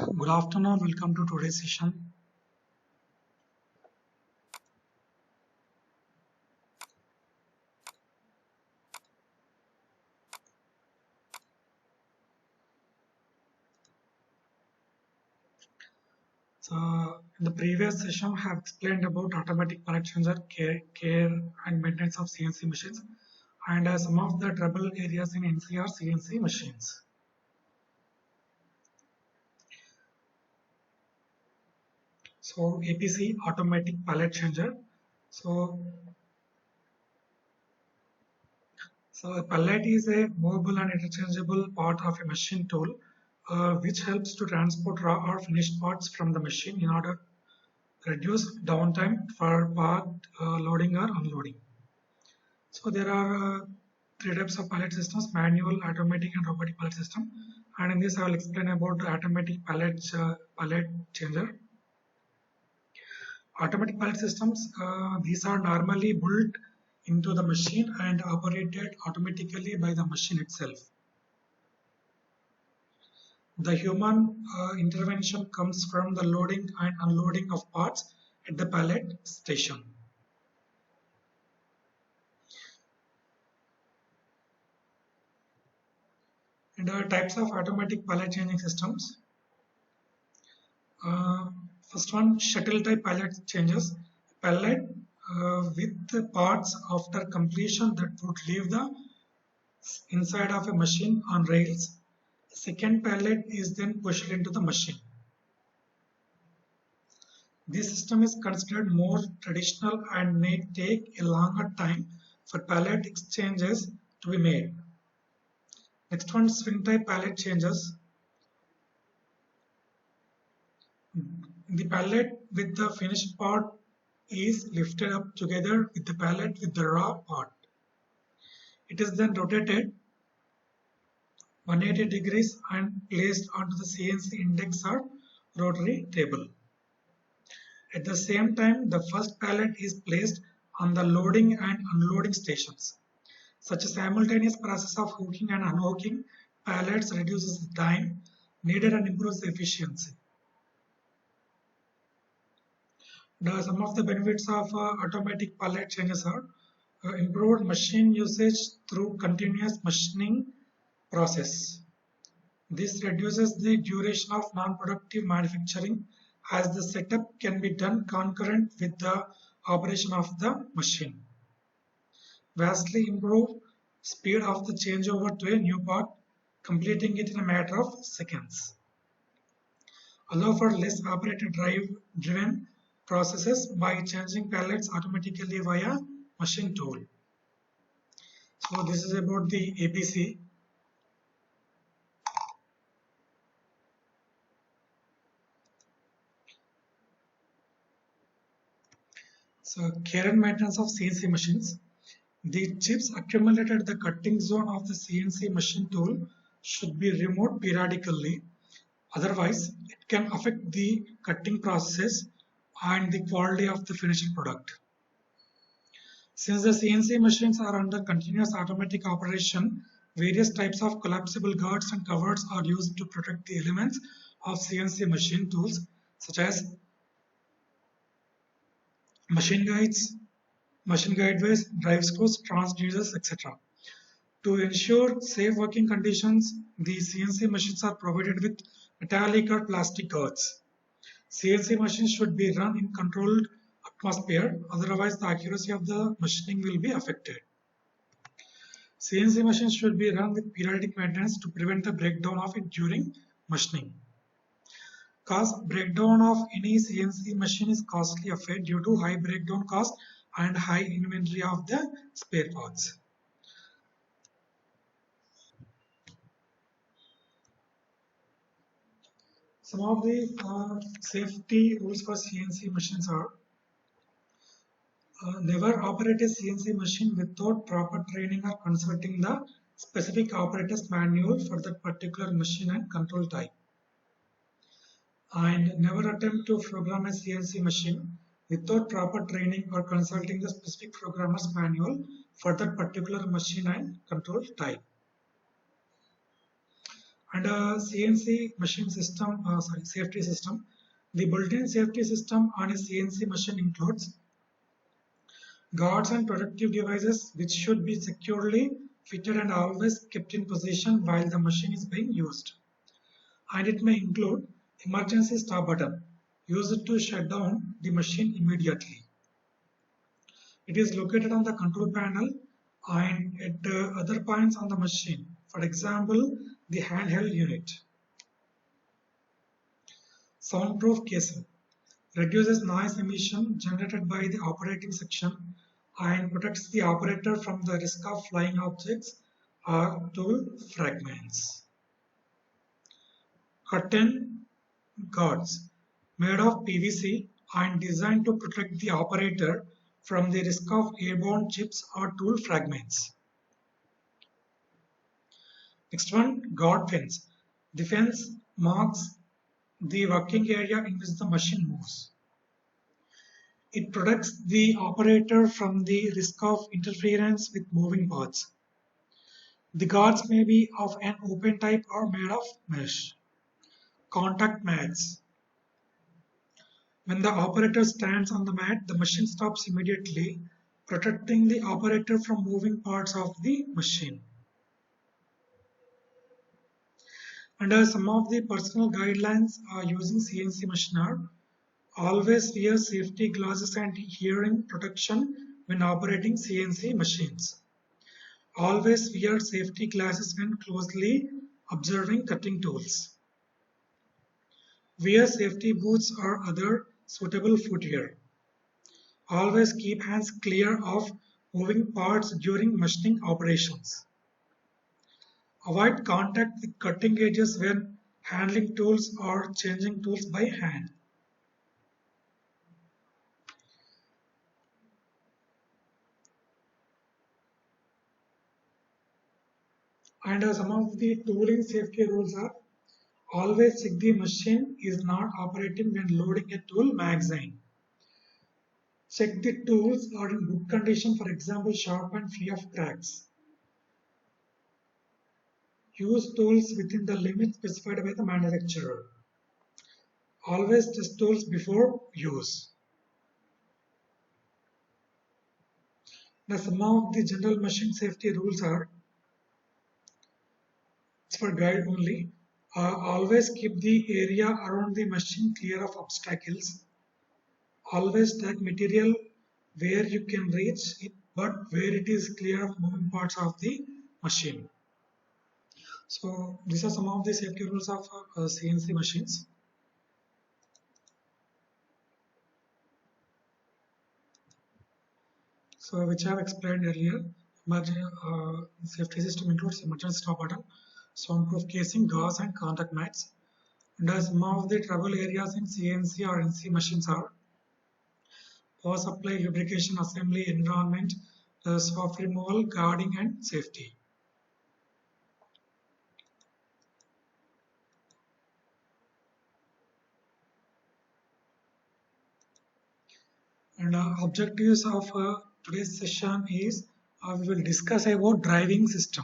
Good afternoon, welcome to today's session. So, in the previous session, I have explained about automatic pallet changer, care and maintenance of CNC machines, and some of the trouble areas in NCR CNC machines. So, APC, automatic pallet changer. So, so a pallet is a movable and interchangeable part of a machine tool, which helps to transport raw or finished parts from the machine in order to reduce downtime for part loading or unloading. So there are three types of pallet systems: manual, automatic, and robotic pallet system. And in this, I will explain about the automatic pallet changer. Automatic pallet systems, these are normally built into the machine and operated automatically by the machine itself. The human intervention comes from the loading and unloading of parts at the pallet station. And types of automatic pallet changing systems. Uh, First one, shuttle type pallet changes. Pallet with the parts after completion that would leave the inside of a machine on rails. Second pallet is then pushed into the machine. This system is considered more traditional and may take a longer time for pallet exchanges to be made. Next one, swing type pallet changes. The pallet with the finished part is lifted up together with the pallet with the raw part. It is then rotated 180 degrees and placed onto the CNC index or rotary table. At the same time, the first pallet is placed on the loading and unloading stations. Such a simultaneous process of hooking and unhooking pallets reduces the time needed and improves the efficiency. Some of the benefits of automatic pallet changes are improved machine usage through continuous machining process. This reduces the duration of non-productive manufacturing as the setup can be done concurrent with the operation of the machine. Vastly improve speed of the changeover to a new part, completing it in a matter of seconds. Allow for less operator driven processes by changing pallets automatically via machine tool. So this is about the APC. So care and maintenance of CNC machines. The chips accumulated at the cutting zone of the CNC machine tool should be removed periodically. Otherwise, it can affect the cutting process and the quality of the finished product. Since the CNC machines are under continuous automatic operation, various types of collapsible guards and covers are used to protect the elements of CNC machine tools, such as machine guides, machine guideways, drive screws, transducers, etc. To ensure safe working conditions, the CNC machines are provided with metallic or plastic guards. CNC machines should be run in controlled atmosphere, otherwise the accuracy of the machining will be affected. CNC machines should be run with periodic maintenance to prevent the breakdown of it during machining. Breakdown of any CNC machine is costly affair due to high breakdown cost and high inventory of the spare parts. Some of the safety rules for CNC machines are never operate a CNC machine without proper training or consulting the specific operator's manual for that particular machine and control type. And never attempt to program a CNC machine without proper training or consulting the specific programmer's manual for that particular machine and control type. Under CNC machine system, safety system, the built-in safety system on a CNC machine includes guards and protective devices which should be securely fitted and always kept in position while the machine is being used. And it may include emergency stop button used to shut down the machine immediately. It is located on the control panel and at other points on the machine. For example, the handheld unit. Soundproof casing reduces noise emission generated by the operating section and protects the operator from the risk of flying objects or tool fragments. Curtain guards made of PVC and designed to protect the operator from the risk of airborne chips or tool fragments. Next one, guard fence. The fence marks the working area in which the machine moves. It protects the operator from the risk of interference with moving parts. The guards may be of an open type or made of mesh. Contact mats. When the operator stands on the mat, the machine stops immediately, protecting the operator from moving parts of the machine. Under some of the personal guidelines using CNC machine are always wear safety glasses and hearing protection when operating CNC machines. Always wear safety glasses when closely observing cutting tools. Wear safety boots or other suitable footwear. Always keep hands clear of moving parts during machining operations. Avoid contact with cutting edges when handling tools or changing tools by hand. And some of the tooling safety rules are always check the machine is not operating when loading a tool magazine. Check the tools are in good condition, for example, sharp and free of cracks. Use tools within the limits specified by the manufacturer. Always test tools before use. Now, some of the general machine safety rules are, it's for guide only. Always keep the area around the machine clear of obstacles. Always stack material where you can reach it, but where it is clear of moving parts of the machine. So these are some of the safety rules of CNC machines. So which I have explained earlier. Safety system includes emergency stop button, soundproof casing, gauze and contact mats. And some of the trouble areas in CNC or NC machines are power supply, lubrication, assembly, environment, soft removal, guarding and safety. And objectives of today's session is we will discuss about driving system.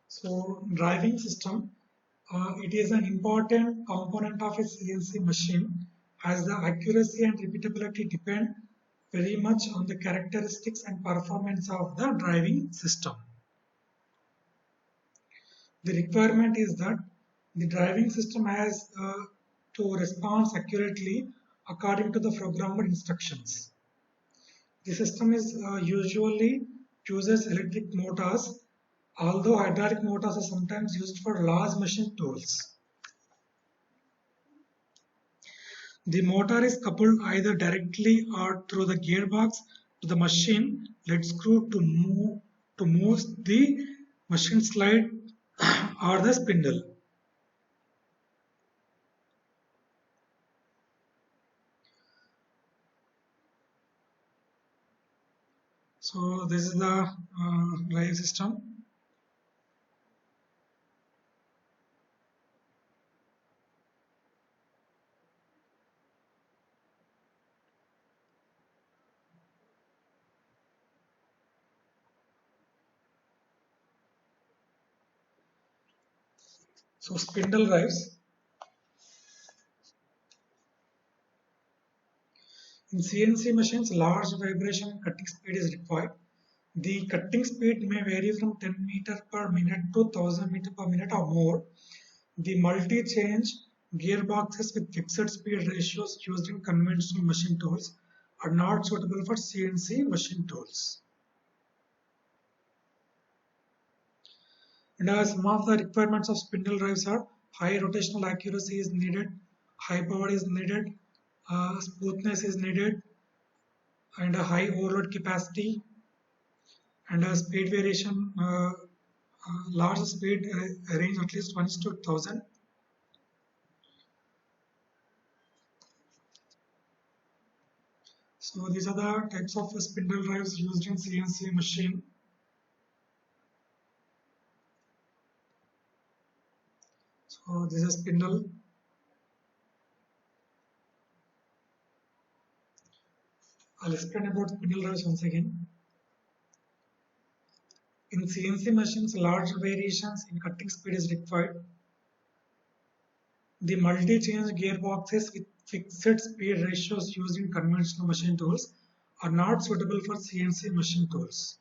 So driving system, it is an important component of a CNC machine as the accuracy and repeatability depend very much on the characteristics and performance of the driving system. The requirement is that the driving system has to respond accurately according to the programmed instructions. The system is usually uses electric motors, although hydraulic motors are sometimes used for large machine tools. The motor is coupled either directly or through the gearbox to the machine lead screw to move the machine slide or the spindle. So this is the drive system. So spindle drives. In CNC machines, large vibration and cutting speed is required. The cutting speed may vary from 10 meter per minute to 1000 meter per minute or more. The multi-change gearboxes with fixed speed ratios used in conventional machine tools are not suitable for CNC machine tools. And some of the requirements of spindle drives are high rotational accuracy is needed, high power is needed, smoothness is needed, and a high overload capacity, and a speed variation, large speed range at least 1 to 1000. So these are the types of spindle drives used in CNC machine. So this is spindle. I'll explain about spindle drives once again. In CNC machines, large variations in cutting speed is required. The multi-change gearboxes with fixed speed ratios used in conventional machine tools are not suitable for CNC machine tools.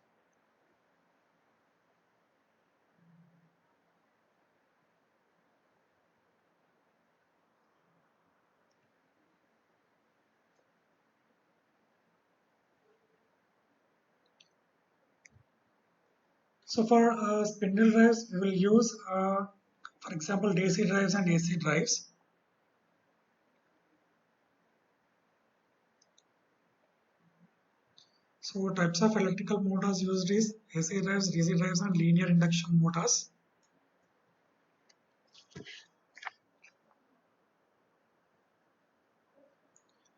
So for spindle drives, we will use, for example, DC drives and AC drives. So types of electrical motors used is AC drives, DC drives, and linear induction motors.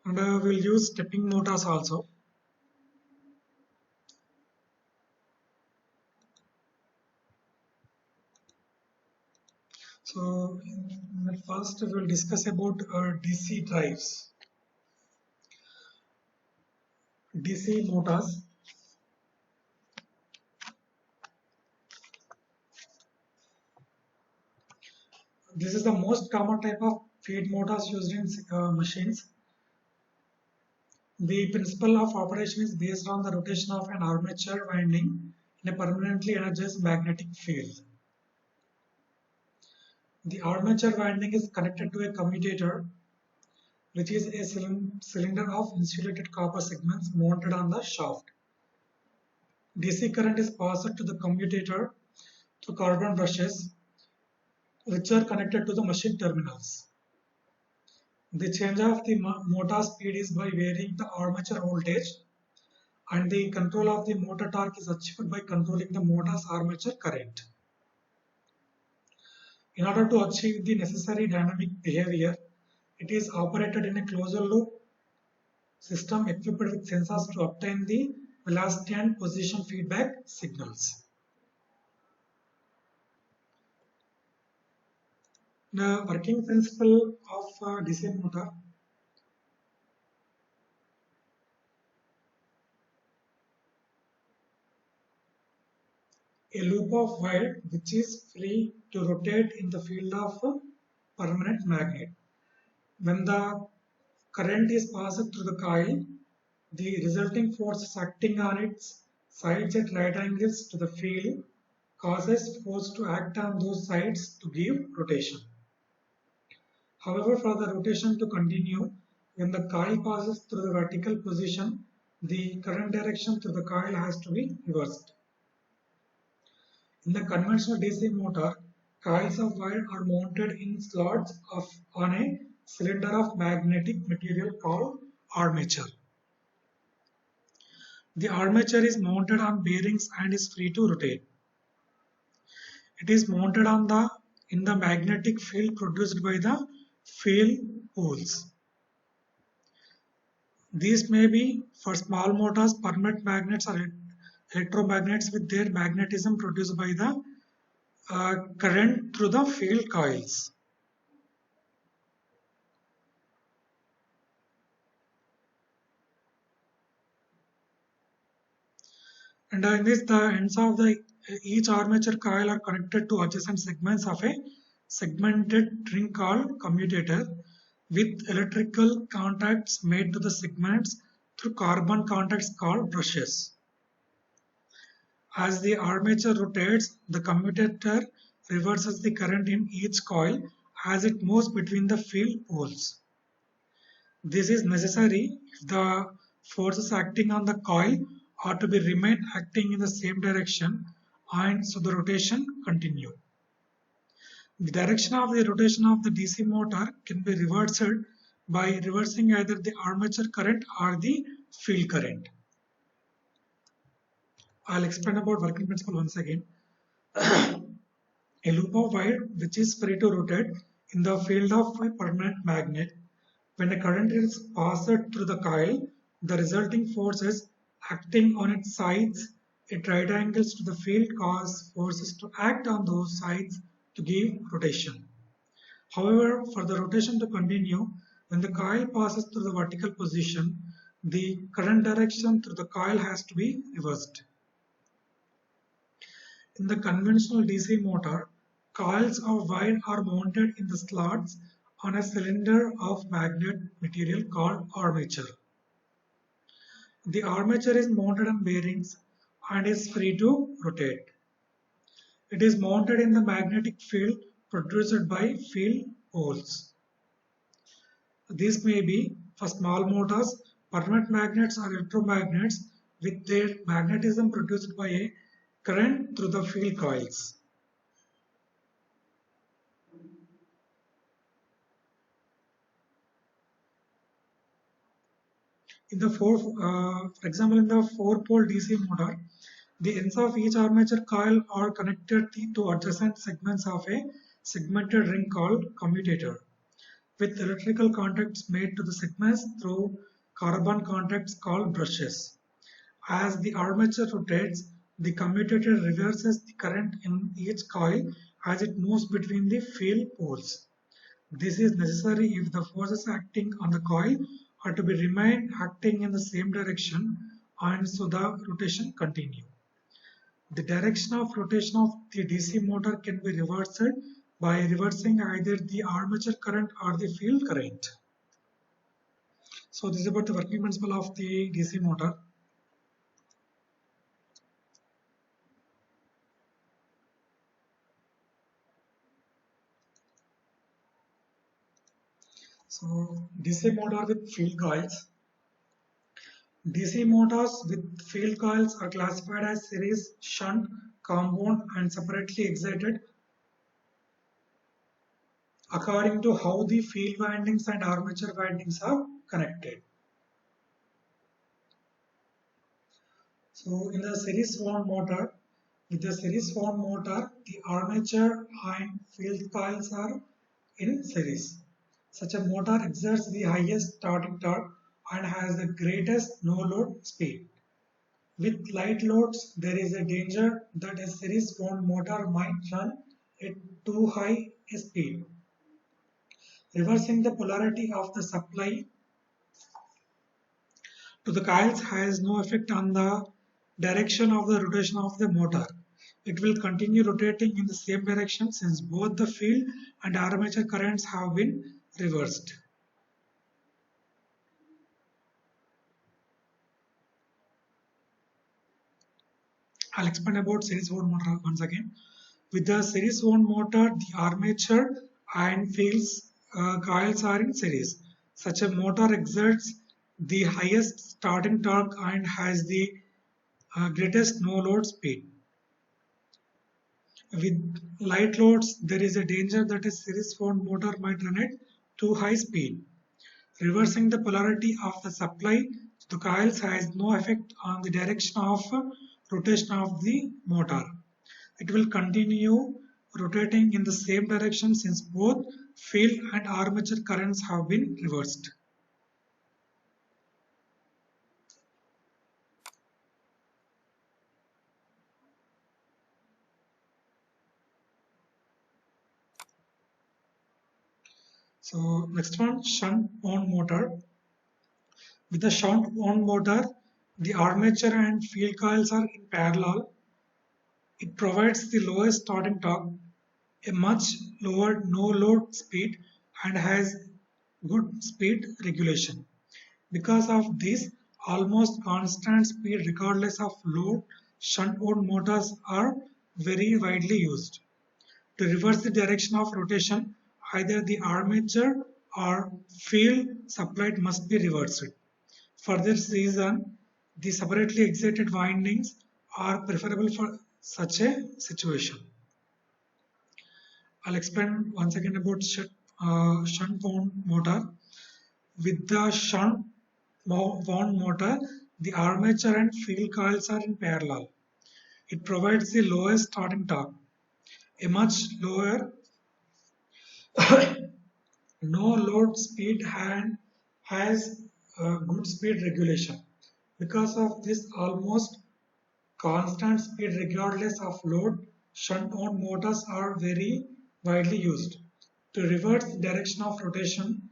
And we'll use stepping motors also. So first we'll discuss about DC drives. DC motors. This is the most common type of feed motors used in machines. The principle of operation is based on the rotation of an armature winding in a permanently energized magnetic field. The armature winding is connected to a commutator, which is a cylinder of insulated copper segments mounted on the shaft. DC current is passed to the commutator through carbon brushes, which are connected to the machine terminals. The change of the motor speed is by varying the armature voltage, and the control of the motor torque is achieved by controlling the motor's armature current. In order to achieve the necessary dynamic behavior, it is operated in a closed loop system equipped with sensors to obtain the velocity and position feedback signals. The working principle of DC motor. A loop of wire which is free to rotate in the field of a permanent magnet. When the current is passed through the coil, the resulting forces acting on its sides at right angles to the field causes force to act on those sides to give rotation. However, for the rotation to continue, when the coil passes through the vertical position, the current direction through the coil has to be reversed. In the conventional DC motor, coils of wire are mounted in slots on a cylinder of magnetic material called armature. The armature is mounted on bearings and is free to rotate. It is mounted in the magnetic field produced by the field poles. These may be, for small motors, permanent magnets or electromagnets with their magnetism produced by the current through the field coils. And in this, the ends of each armature coil are connected to adjacent segments of a segmented ring called commutator with electrical contacts made to the segments through carbon contacts called brushes. As the armature rotates, the commutator reverses the current in each coil as it moves between the field poles. This is necessary if the forces acting on the coil are to be remain acting in the same direction and so the rotation continue. The direction of the rotation of the DC motor can be reversed by reversing either the armature current or the field current. I'll explain about working principle once again. A loop of wire which is free to rotate in the field of a permanent magnet. When a current is passed through the coil, the resulting forces acting on its sides at right angles to the field cause forces to act on those sides to give rotation. However, for the rotation to continue, when the coil passes through the vertical position, the current direction through the coil has to be reversed. In the conventional DC motor, coils of wire are mounted in the slots on a cylinder of magnet material called armature. The armature is mounted on bearings and is free to rotate. It is mounted in the magnetic field produced by field poles. These may be, for small motors, permanent magnets or electromagnets with their magnetism produced by a current through the field coils. For example, in the 4-pole DC motor, the ends of each armature coil are connected to adjacent segments of a segmented ring called commutator, with electrical contacts made to the segments through carbon contacts called brushes. As the armature rotates, the commutator reverses the current in each coil as it moves between the field poles. This is necessary if the forces acting on the coil are to be remain acting in the same direction and so the rotation continue. The direction of rotation of the DC motor can be reversed by reversing either the armature current or the field current. So this is about the working principle of the DC motor. So DC motor with field coils. DC motors with field coils are classified as series, shunt, compound and separately excited according to how the field windings and armature windings are connected. So in the series wound motor, with the series wound motor, the armature and field coils are in series. Such a motor exerts the highest starting torque and has the greatest no-load speed. With light loads, there is a danger that a series wound motor might run at too high a speed. Reversing the polarity of the supply to the coils has no effect on the direction of the rotation of the motor. It will continue rotating in the same direction since both the field and armature currents have been reversed. I'll explain about series wound motor once again. With the series wound motor, the armature and fields coils are in series. Such a motor exerts the highest starting torque and has the greatest no-load speed. With light loads, there is a danger that a series wound motor might run at too high speed. Reversing the polarity of the supply to the coils has no effect on the direction of rotation of the motor. It will continue rotating in the same direction since both field and armature currents have been reversed. So next one, shunt wound motor. With the shunt wound motor, the armature and field coils are in parallel. It provides the lowest starting torque. a much lower no load speed and has good speed regulation. Because of this almost constant speed regardless of load, shunt mode motors are very widely used. To reverse the direction of rotation, either the armature or field supplied must be reversed. For this reason, the separately excited windings are preferable for such a situation. I'll explain once again about shunt wound motor. With the shunt wound motor, the armature and field coils are in parallel. It provides the lowest starting torque, a much lower no load speed and has good speed regulation. Because of this almost constant speed regardless of load, shunt wound motors are very widely used. To reverse the direction of rotation,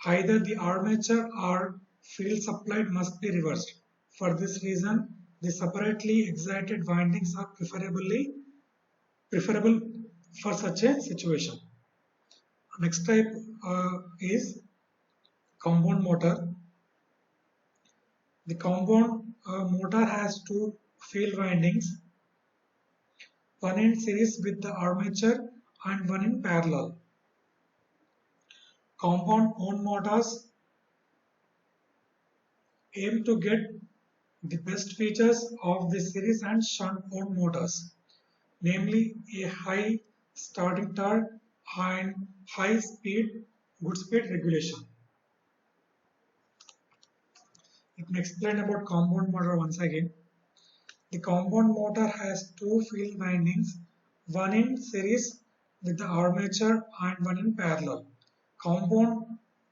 either the armature or field supplied must be reversed. For this reason, the separately excited windings are preferable for such a situation. Next type is compound motor. The compound motor has two field windings, one in series with the armature and one in parallel. Compound wound motors aim to get the best features of the series and shunt wound motors, namely a high starting torque and high speed, good speed regulation. Let me explain about compound motor once again. The compound motor has two field windings, one in series with the armature and one in parallel. Compound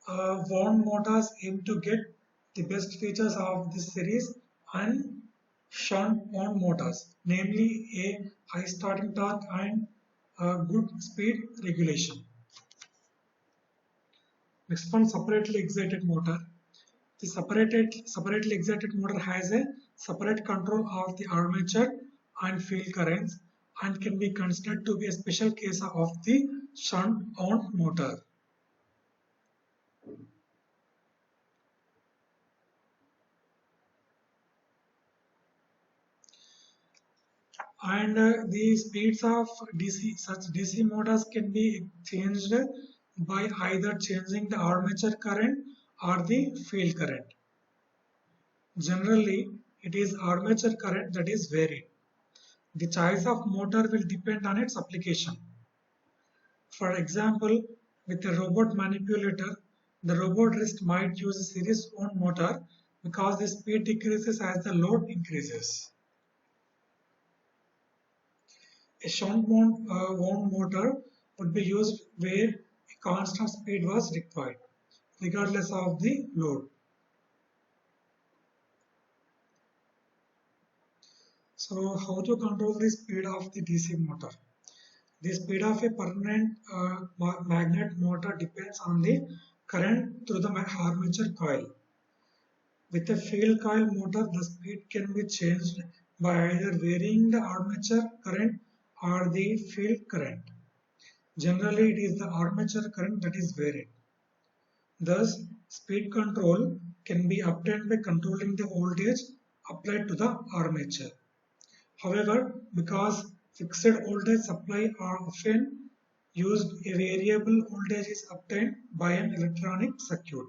wound motors aim to get the best features of this series and shunt wound motors, namely a high starting torque and good speed regulation. Next one, separately excited motor. The separately excited motor has a separate control of the armature and field currents and can be considered to be a special case of the shunt wound motor. And the speeds of such DC motors can be changed by either changing the armature current or the field current. Generally, it is armature current that is varied. The choice of motor will depend on its application. For example, with a robot manipulator, the robot wrist might use a series wound motor because the speed decreases as the load increases. A shunt wound motor would be used where a constant speed was required, regardless of the load. So, how to control the speed of the DC motor? The speed of a permanent magnet motor depends on the current through the armature coil. With a field coil motor, the speed can be changed by either varying the armature current or the field current. Generally, it is the armature current that is varied. Thus, speed control can be obtained by controlling the voltage applied to the armature. However, because fixed voltage supply are often used, a variable voltage is obtained by an electronic circuit.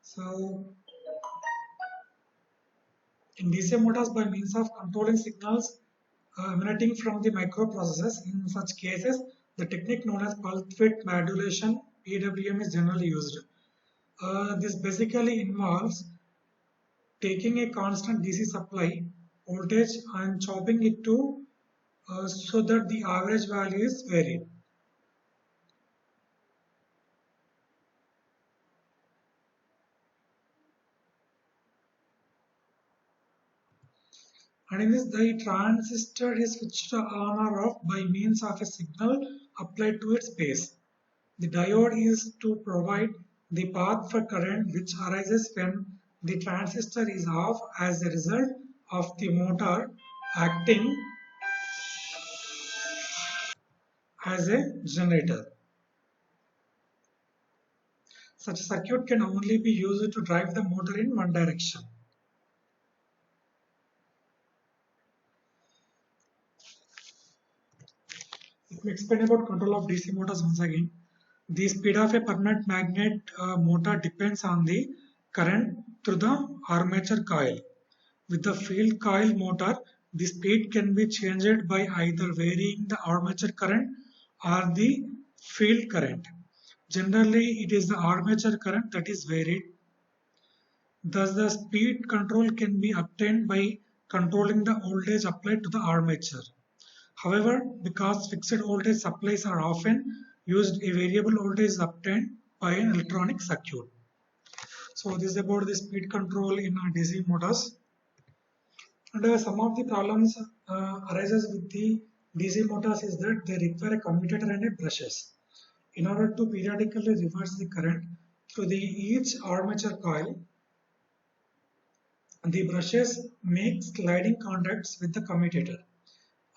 So, in DC motors, by means of controlling signals emanating from the microprocessors, in such cases, the technique known as pulse width modulation (PWM) is generally used. This basically involves taking a constant DC supply voltage and chopping it to so that the average value is varied. And in this, the transistor is switched on or off by means of a signal applied to its base. The diode is to provide the path for current which arises when the transistor is off as a result of the motor acting as a generator. Such a circuit can only be used to drive the motor in one direction. Let me explain about control of DC motors once again. The speed of a permanent magnet motor depends on the current through the armature coil. With the field coil motor, the speed can be changed by either varying the armature current or the field current. Generally, it is the armature current that is varied. Thus, the speed control can be obtained by controlling the voltage applied to the armature. However, because fixed voltage supplies are often used, a variable voltage is obtained by an electronic circuit. So this is about the speed control in DC motors. And some of the problems arises with the DC motors is that they require a commutator and a brushes. In order to periodically reverse the current through each armature coil, the brushes make sliding contacts with the commutator,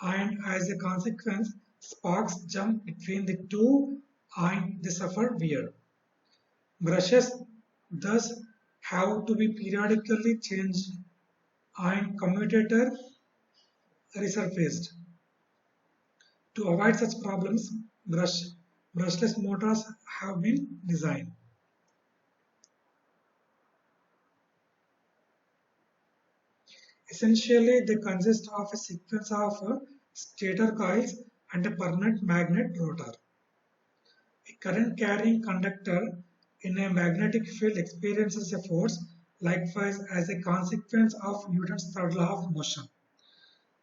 and as a consequence, sparks jump between the two and they suffer wear. Brushes thus have to be periodically changed and commutator resurfaced. To avoid such problems, brushless motors have been designed. Essentially, they consist of a sequence of stator coils and a permanent magnet rotor. A current carrying conductor in a magnetic field experiences a force likewise as a consequence of Newton's third law of motion.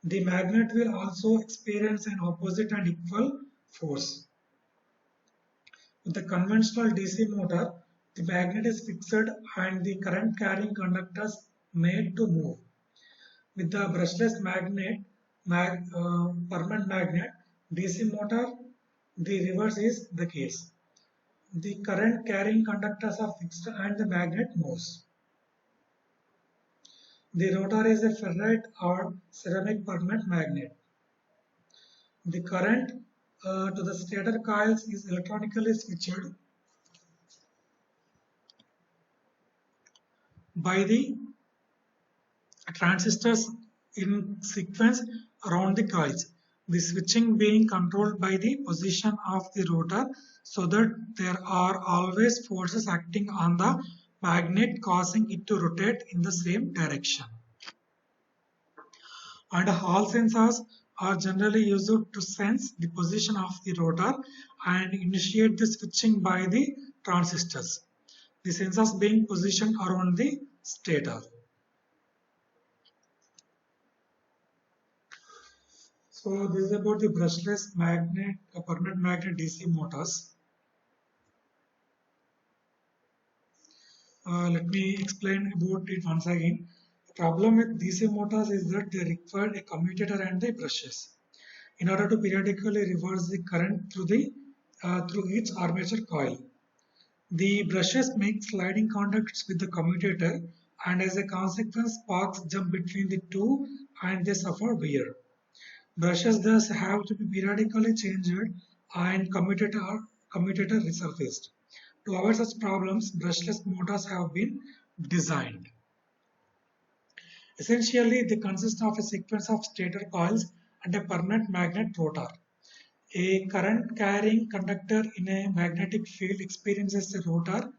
The magnet will also experience an opposite and equal force. With the conventional DC motor, the magnet is fixed and the current carrying conductors made to move. With the brushless permanent magnet DC motor, the reverse is the case. The current carrying conductors are fixed and the magnet moves. The rotor is a ferrite or ceramic permanent magnet. The current to the stator coils is electronically switched by the transistors in sequence around the coils. The switching being controlled by the position of the rotor so that there are always forces acting on the magnet causing it to rotate in the same direction. And Hall sensors are generally used to sense the position of the rotor and initiate the switching by the transistors. The sensors being positioned around the stator. So this is about the brushless permanent magnet DC motors. Let me explain about it once again. The problem with DC motors is that they require a commutator and the brushes in order to periodically reverse the current through each armature coil. The brushes make sliding contacts with the commutator, and as a consequence, sparks jump between the two and they suffer wear. Brushes thus have to be periodically changed and commutator resurfaced. To avoid such problems, brushless motors have been designed. Essentially, they consist of a sequence of stator coils and a permanent magnet rotor. A current carrying conductor in a magnetic field experiences a rotor.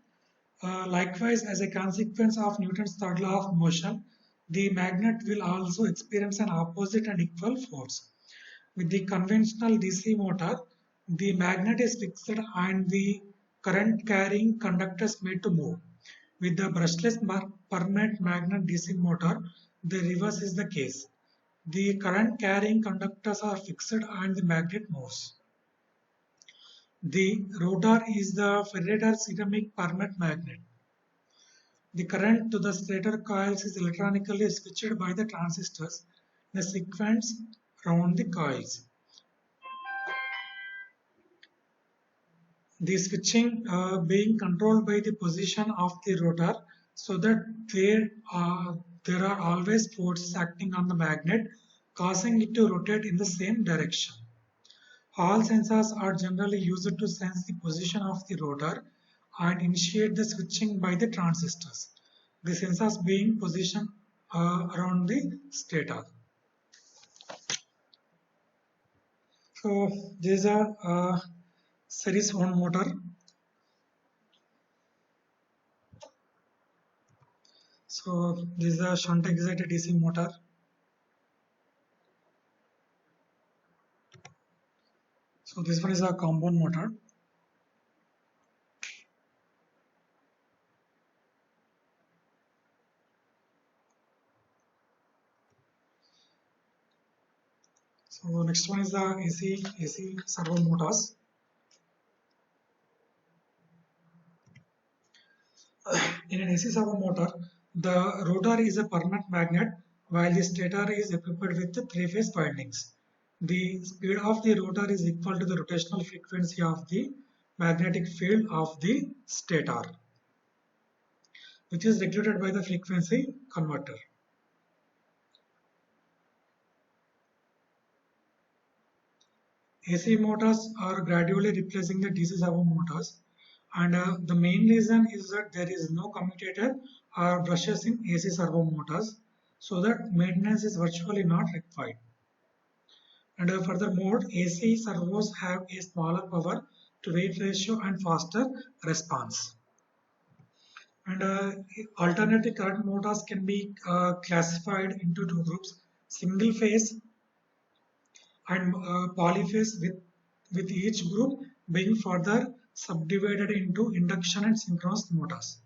Likewise, as a consequence of Newton's third law of motion, the magnet will also experience an opposite and equal force. With the conventional DC motor, the magnet is fixed and the current carrying conductors made to move. With the brushless permanent magnet DC motor, the reverse is the case. The current carrying conductors are fixed and the magnet moves. The rotor is the ferrite or ceramic permanent magnet. The current to the stator coils is electronically switched by the transistors in a sequence around the coils. The switching being controlled by the position of the rotor, so that there are always forces acting on the magnet, causing it to rotate in the same direction. All sensors are generally used to sense the position of the rotor and initiate the switching by the transistors. The sensors being positioned around the stator. So this is a series wound motor. So this is a shunt excited DC motor. So this one is a compound motor. So next one is the AC servo motors. In an AC servo motor, the rotor is a permanent magnet while the stator is equipped with three-phase windings. The speed of the rotor is equal to the rotational frequency of the magnetic field of the stator, which is regulated by the frequency converter. AC motors are gradually replacing the DC servo motors, and the main reason is that there is no commutator or brushes in AC servo motors, so that maintenance is virtually not required. And furthermore, AC servos have a smaller power to weight ratio and faster response. And alternating current motors can be classified into two groups: single phase and polyphase, with each group being further subdivided into induction and synchronous motors.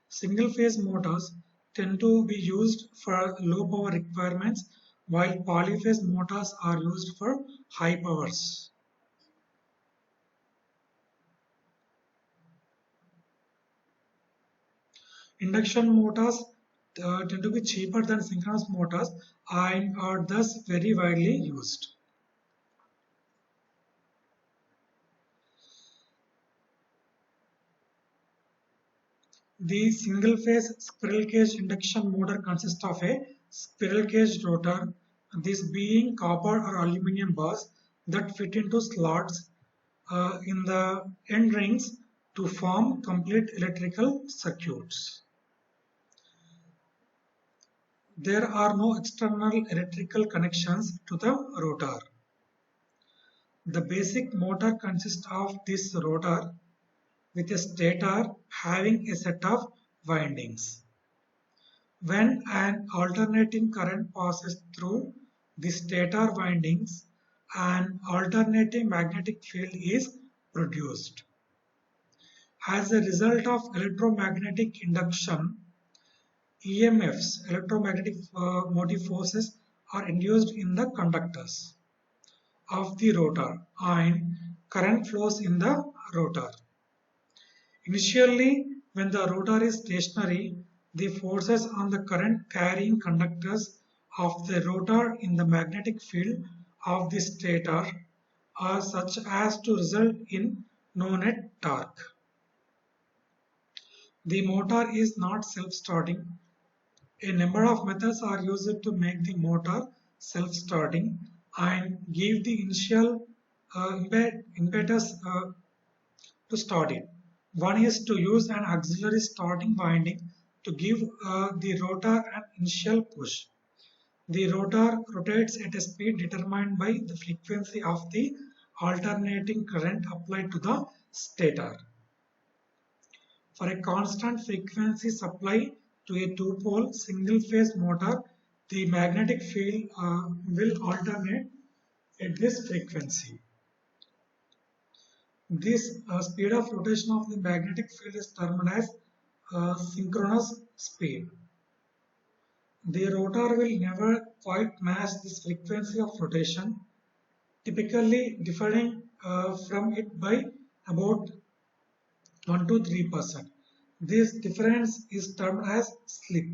Single phase motors tend to be used for low power requirements, while polyphase motors are used for high powers. Induction motors tend to be cheaper than synchronous motors and are thus very widely used. The single-phase squirrel-cage induction motor consists of a squirrel-cage rotor, these being copper or aluminum bars that fit into slots in the end rings to form complete electrical circuits. There are no external electrical connections to the rotor. The basic motor consists of this rotor with a stator having a set of windings. When an alternating current passes through the stator windings, an alternating magnetic field is produced. As a result of electromagnetic induction, EMFs, electromagnetic motive forces, are induced in the conductors of the rotor and current flows in the rotor. Initially, when the rotor is stationary, the forces on the current carrying conductors of the rotor in the magnetic field of the stator are such as to result in no net torque. The motor is not self-starting. A number of methods are used to make the motor self-starting and give the initial impetus to start it. One is to use an auxiliary starting winding to give the rotor an initial push. The rotor rotates at a speed determined by the frequency of the alternating current applied to the stator. For a constant frequency supply to a two-pole single-phase motor, the magnetic field will alternate at this frequency. This speed of rotation of the magnetic field is termed as synchronous speed. The rotor will never quite match this frequency of rotation, typically differing from it by about 1 to 3%. This difference is termed as slip.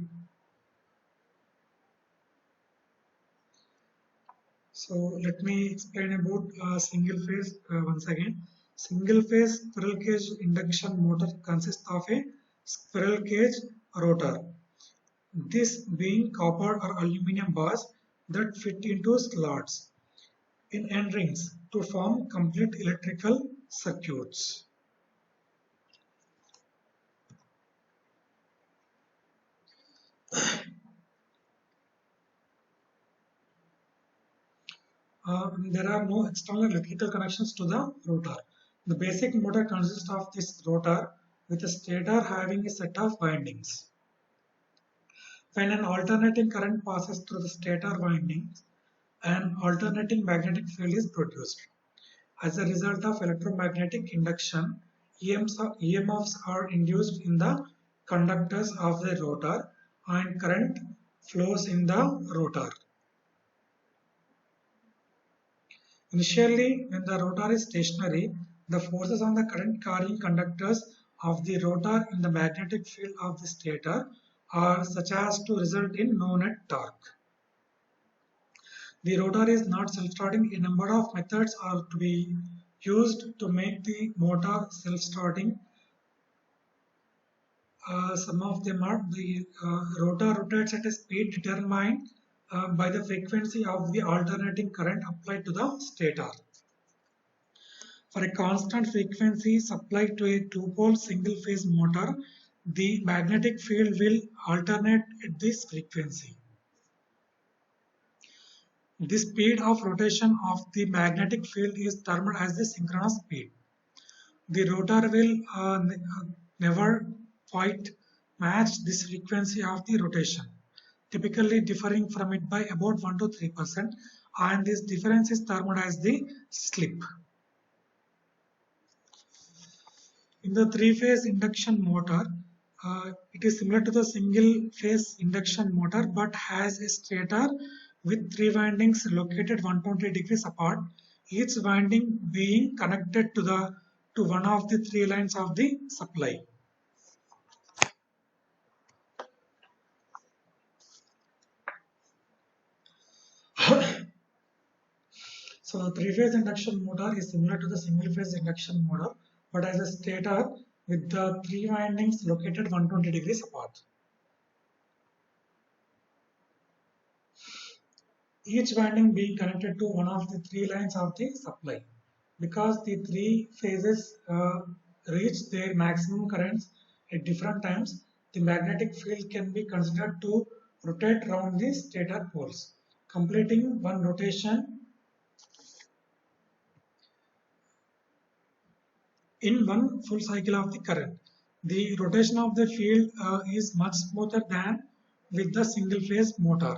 So let me explain about single phase once again. Single phase squirrel cage induction motor consists of a squirrel cage rotor. This being copper or aluminum bars that fit into slots in end rings to form complete electrical circuits. There are no external electrical connections to the rotor. The basic motor consists of this rotor with a stator having a set of windings. When an alternating current passes through the stator windings, an alternating magnetic field is produced. As a result of electromagnetic induction, EMFs are induced in the conductors of the rotor and current flows in the rotor. Initially, when the rotor is stationary, the forces on the current carrying conductors of the rotor in the magnetic field of the stator are such as to result in no net torque. The rotor is not self-starting. A number of methods are to be used to make the motor self-starting. Some of them are the rotor rotates at a speed determined by the frequency of the alternating current applied to the stator. For a constant frequency supplied to a two-pole single-phase motor, the magnetic field will alternate at this frequency. The speed of rotation of the magnetic field is termed as the synchronous speed. The rotor will never quite match this frequency of the rotation, typically differing from it by about 1 to 3%, and this difference is termed as the slip. In the three-phase induction motor, it is similar to the single-phase induction motor but has a stator with three windings located 120 degrees apart, each winding being connected to one of the three lines of the supply. So the three-phase induction motor is similar to the single-phase induction motor but has a stator with the three windings located 120 degrees apart. Each winding being connected to one of the three lines of the supply. Because the three phases reach their maximum currents at different times, the magnetic field can be considered to rotate around the stator poles, completing one rotation in one full cycle of the current. The rotation of the field is much smoother than with the single phase motor.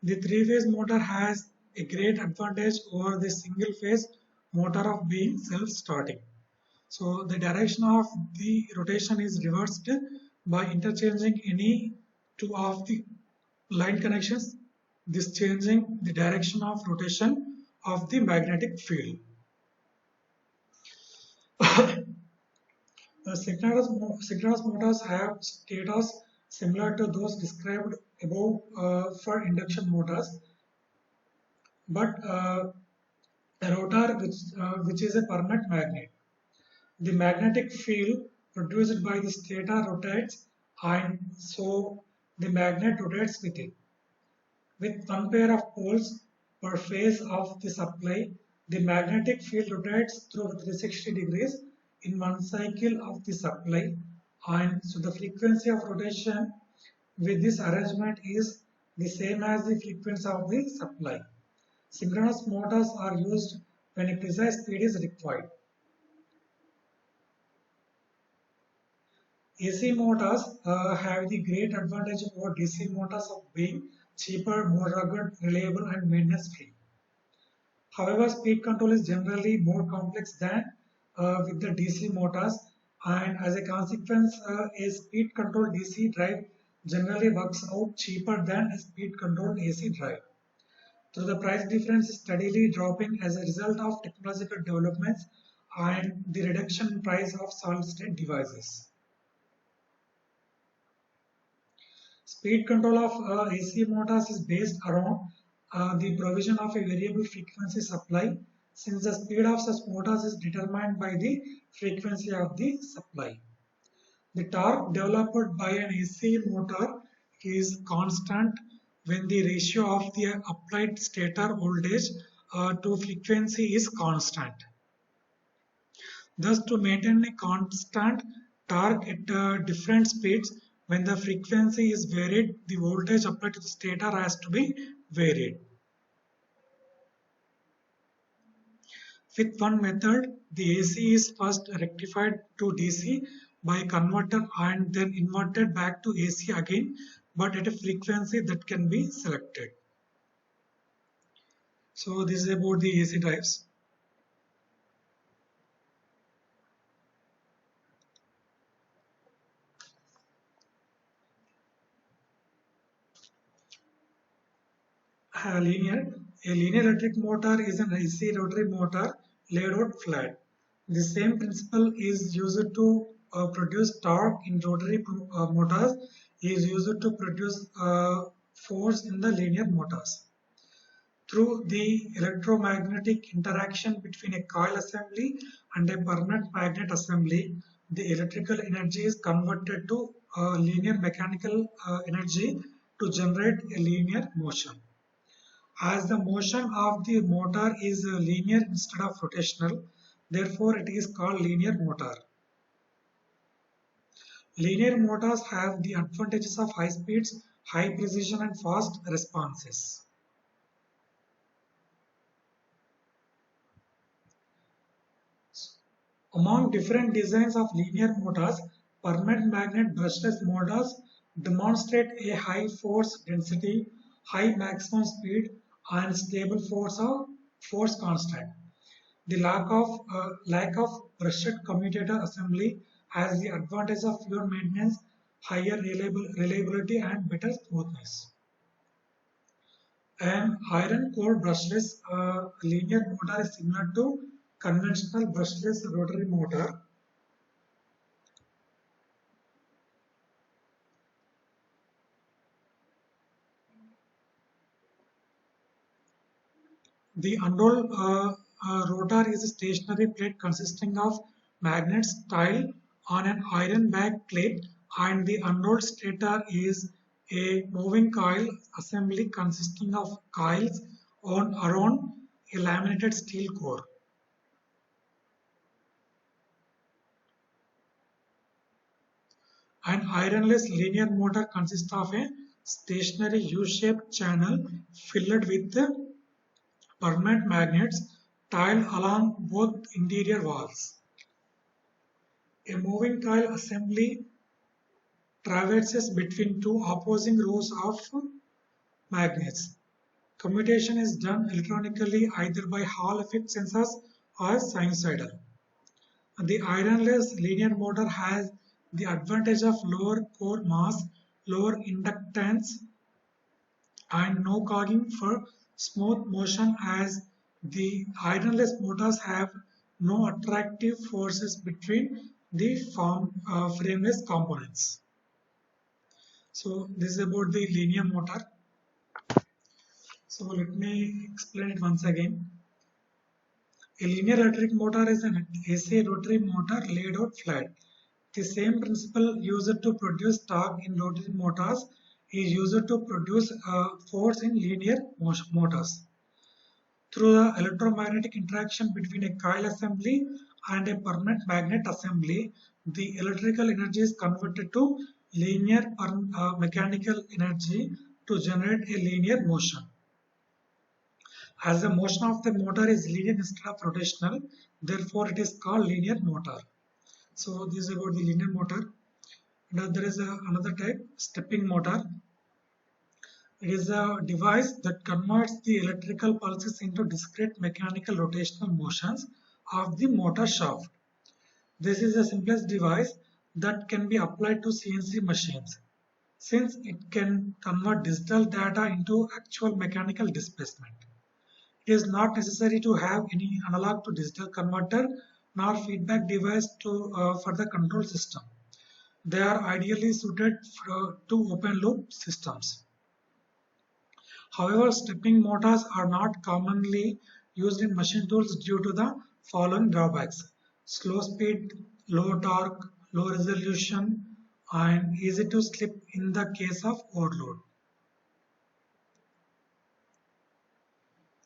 The three-phase motor has a great advantage over the single-phase motor of being self-starting. So the direction of the rotation is reversed by interchanging any two of the line connections, this changing the direction of rotation of the magnetic field. Synchronous motors have stators similar to those described above for induction motors, but a rotor which is a permanent magnet. The magnetic field produced by the stator rotates, and so the magnet rotates with it. With one pair of poles per phase of the supply, the magnetic field rotates through 360 degrees in one cycle of the supply, and so the frequency of rotation with this arrangement is the same as the frequency of the supply. Synchronous motors are used when a precise speed is required. AC motors have the great advantage over DC motors of being cheaper, more rugged, reliable, and maintenance free. However, speed control is generally more complex than with the DC motors, and as a consequence, a speed controlled DC drive generally works out cheaper than a speed controlled AC drive. So the price difference is steadily dropping as a result of technological developments and the reduction in price of solid state devices. Speed control of AC motors is based around the provision of a variable frequency supply since the speed of such motors is determined by the frequency of the supply. The torque developed by an AC motor is constant when the ratio of the applied stator voltage to frequency is constant. Thus, to maintain a constant torque at different speeds, when the frequency is varied, the voltage applied to the stator has to be varied. With one method, the AC is first rectified to DC by a converter and then inverted back to AC again, but at a frequency that can be selected. So this is about the AC drives. A linear electric motor is an AC rotary motor laid out flat. The same principle is used to produce torque in rotary motors is used to produce force in the linear motors. Through the electromagnetic interaction between a coil assembly and a permanent magnet assembly, the electrical energy is converted to linear mechanical energy to generate a linear motion. As the motion of the motor is linear instead of rotational, therefore it is called linear motor. Linear motors have the advantages of high speeds, high precision and fast responses. Among different designs of linear motors, permanent magnet brushless motors demonstrate a high force density, high maximum speed, and stable force constant. The lack of brushed commutator assembly has the advantage of fewer maintenance, higher reliability, and better smoothness. An iron core brushless linear motor is similar to conventional brushless rotary motor. The unrolled rotor is a stationary plate consisting of magnets tiled on an iron back plate, and the unrolled stator is a moving coil assembly consisting of coils on around a laminated steel core. An ironless linear motor consists of a stationary U-shaped channel filled with permanent magnets tiled along both interior walls. A moving coil assembly traverses between two opposing rows of magnets. Commutation is done electronically either by Hall effect sensors or sinusoidal. The ironless linear motor has the advantage of lower core mass, lower inductance, and no clogging for smooth motion, as the ironless motors have no attractive forces between the frameless components. So this is about the linear motor. So let me explain it once again. A linear electric motor is an AC rotary motor laid out flat. The same principle used to produce torque in rotary motors is used to produce force in linear motors. Through the electromagnetic interaction between a coil assembly and a permanent magnet assembly, the electrical energy is converted to linear mechanical energy to generate a linear motion. As the motion of the motor is linear instead of rotational, therefore it is called linear motor. So this is about the linear motor. Now there is another type, stepping motor. It is a device that converts the electrical pulses into discrete mechanical rotational motions of the motor shaft. This is the simplest device that can be applied to CNC machines, since it can convert digital data into actual mechanical displacement. It is not necessary to have any analog to digital converter nor feedback device for the control system. They are ideally suited to open loop systems. However, stepping motors are not commonly used in machine tools due to the following drawbacks: slow speed, low torque, low resolution, and easy to slip in the case of overload.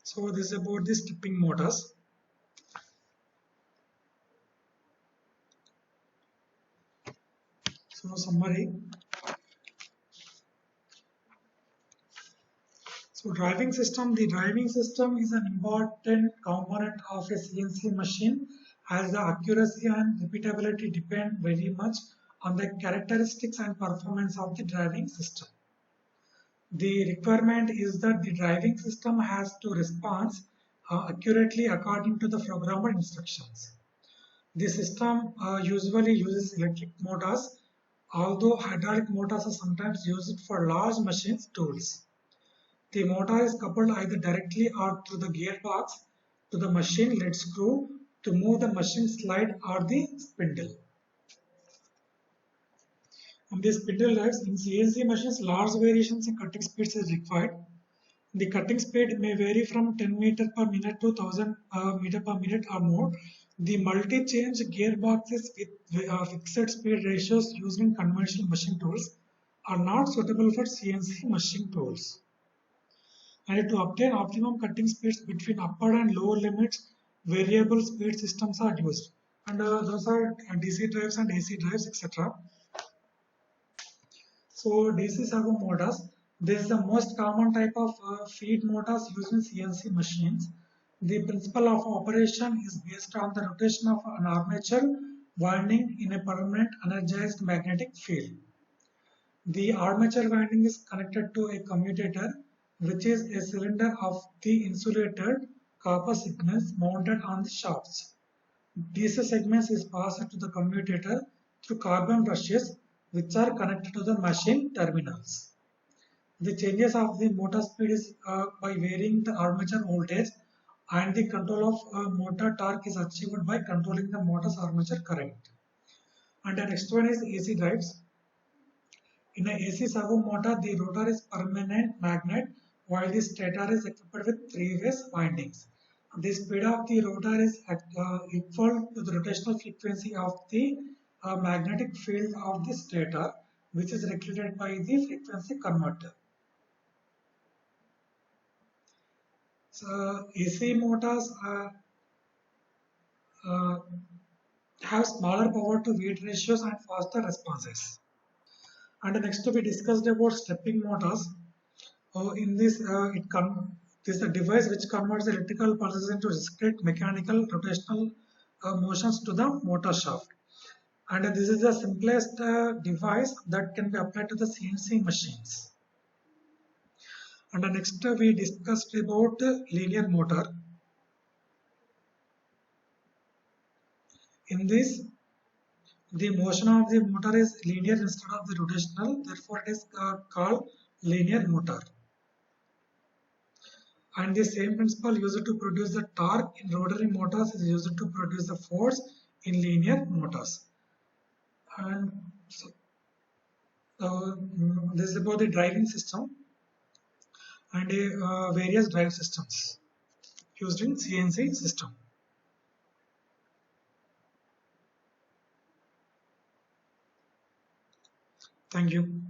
So this is about the stepping motors. So summary. So driving system, the driving system is an important component of a CNC machine as the accuracy and repeatability depend very much on the characteristics and performance of the driving system. The requirement is that the driving system has to respond accurately according to the programmed instructions. The system usually uses electric motors, although hydraulic motors are sometimes used for large machines tools. The motor is coupled either directly or through the gearbox to the machine lead screw to move the machine slide or the spindle. And the spindle drives in CNC machines, large variations in cutting speeds is required. The cutting speed may vary from 10 meter per minute to 1000 meter per minute or more. The multi-change gearboxes with fixed speed ratios used in conventional machine tools are not suitable for CNC machine tools. And to obtain optimum cutting speeds between upper and lower limits, variable speed systems are used. And those are DC drives and AC drives, etc. So DC servo motors, this is the most common type of feed motors used in CNC machines. The principle of operation is based on the rotation of an armature winding in a permanent energized magnetic field. The armature winding is connected to a commutator, which is a cylinder of the insulated copper segments mounted on the shafts. DC segments is passed to the commutator through carbon brushes, which are connected to the machine terminals. The changes of the motor speed is by varying the armature voltage, and the control of motor torque is achieved by controlling the motor's armature current. And the next one is AC drives. In an AC servo motor, the rotor is permanent magnet while the stator is equipped with three-phase windings. The speed of the rotor is equal to the rotational frequency of the magnetic field of the stator, which is regulated by the frequency converter. So AC motors have smaller power to weight ratios and faster responses. And next we discussed about stepping motors. In this, this is a device which converts electrical pulses into discrete mechanical rotational motions to the motor shaft. And this is the simplest device that can be applied to the CNC machines. And next we discussed about linear motor. In this, the motion of the motor is linear instead of the rotational, therefore it is called linear motor. And the same principle used to produce the torque in rotary motors is used to produce the force in linear motors. And so, this is about the driving system and various drive systems used in CNC system. Thank you.